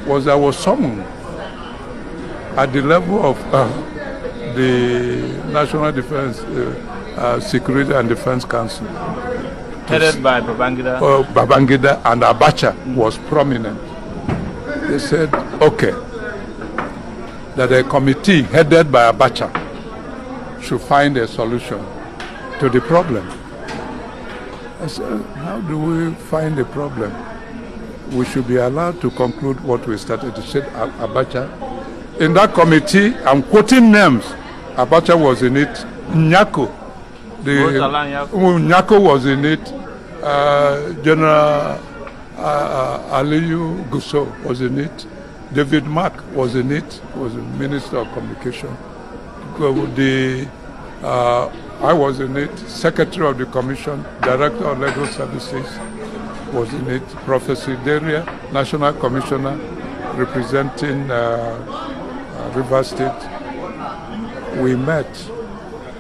was I was summoned at the level of the National Defense Security and Defense Council. Headed by Babangida? Babangida and Abacha was prominent. They said, okay, that a committee headed by Abacha should find a solution to the problem. I said, how do we find a problem? We should be allowed to conclude what we started. He said, Abacha. In that committee, I'm quoting names. Abacha was in it. Nyako. Nyako was in it. General Aliyu Gusso was in it. David Mark was in it. Was the Minister of Communication. I was in it. Secretary of the Commission, Director of Legal Services was in it. Professor Deria, National Commissioner representing River State. We met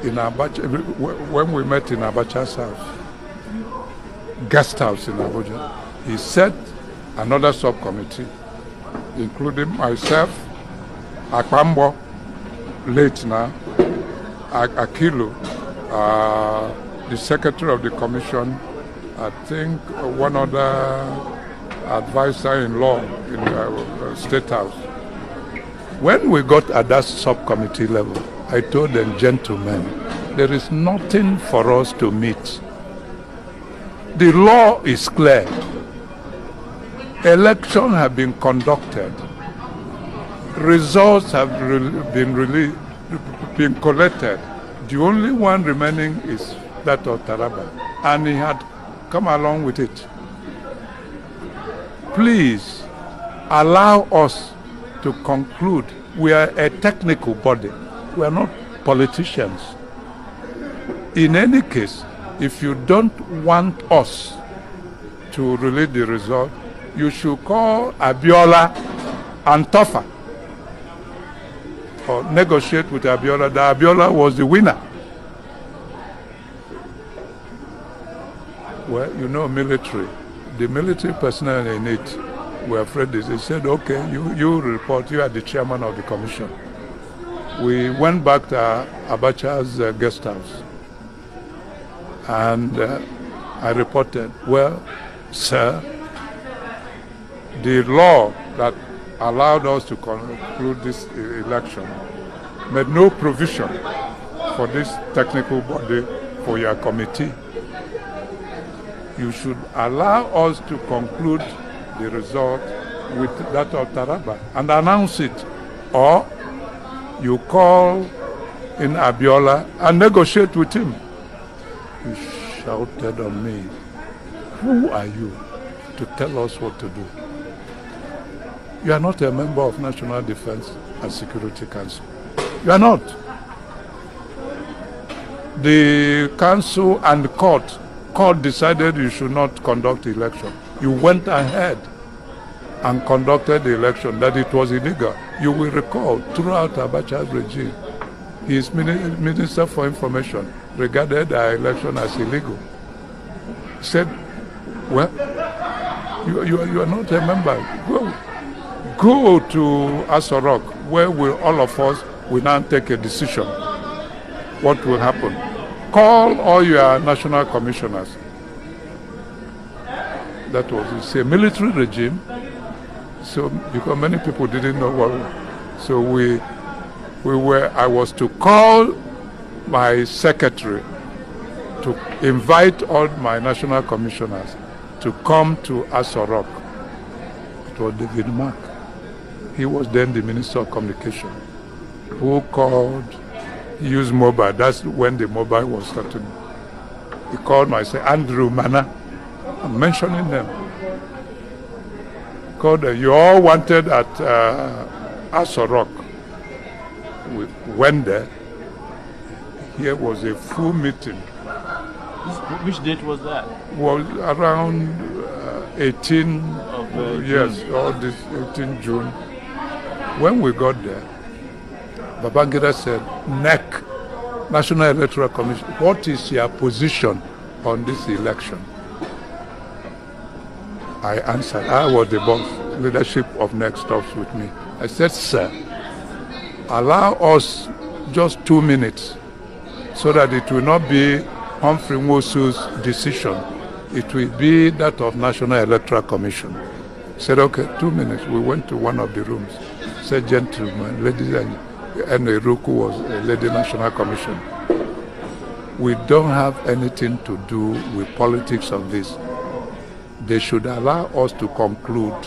in Abacha, when we met in Abacha's house, guest house in Abuja. He set another subcommittee, including myself, Akpambo, late now, Akilu, the Secretary of the Commission, I think one other advisor in law in the State House. When we got at that subcommittee level, I told them, gentlemen, there is nothing for us to meet. The law is clear. Elections have been conducted. Results have been collected. The only one remaining is that of Taraba. And he had come along with it. Please allow us to conclude. We are a technical body. We are not politicians. In any case, if you don't want us to release the result, you should call Abiola and Tofa or negotiate with Abiola. That Abiola was the winner. Well, you know, military. The military personnel in it were afraid. They said, okay, you report, you are the chairman of the commission. We went back to Abacha's guest house. And I reported, well, sir, the law that allowed us to conclude this election made no provision for this technical body, for your committee. You should allow us to conclude the result with that of Taraba and announce it. Or you call in Abiola and negotiate with him. He shouted on me, who are you to tell us what to do? You are not a member of National Defense and Security Council. You are not. The council and the court decided you should not conduct the election. You went ahead and conducted the election, that it was illegal. You will recall, throughout Abacha's regime, his Minister for Information regarded our election as illegal. He said, well, you are not a member. Go to Aso Rock, where all of us will now take a decision. What will happen? Call all your national commissioners. That was, it's a military regime. So, because many people didn't know what, so I was to call my secretary to invite all my national commissioners to come to Aso Rock. It was David Mark. He was then the Minister of Communication, who called, he used mobile. That's when the mobile was starting. He called myself, Andrew Mana. I'm mentioning them. Called, you all wanted at Aso Rock. We went there. Here was a full meeting. Which date was that? Was around 18 of yes, June. All this 18 June. When we got there, Babangida said, NEC, National Electoral Commission, what is your position on this election? I answered, I was the boss. leadership of NEC stops with me. I said, sir, allow us just 2 minutes so that it will not be Humphrey Nwosu's decision. It will be that of National Electoral Commission. He said, okay, 2 minutes. We went to one of the rooms. Said, gentlemen, ladies and Eruku was a lady National Commission. We don't have anything to do with politics of this. They should allow us to conclude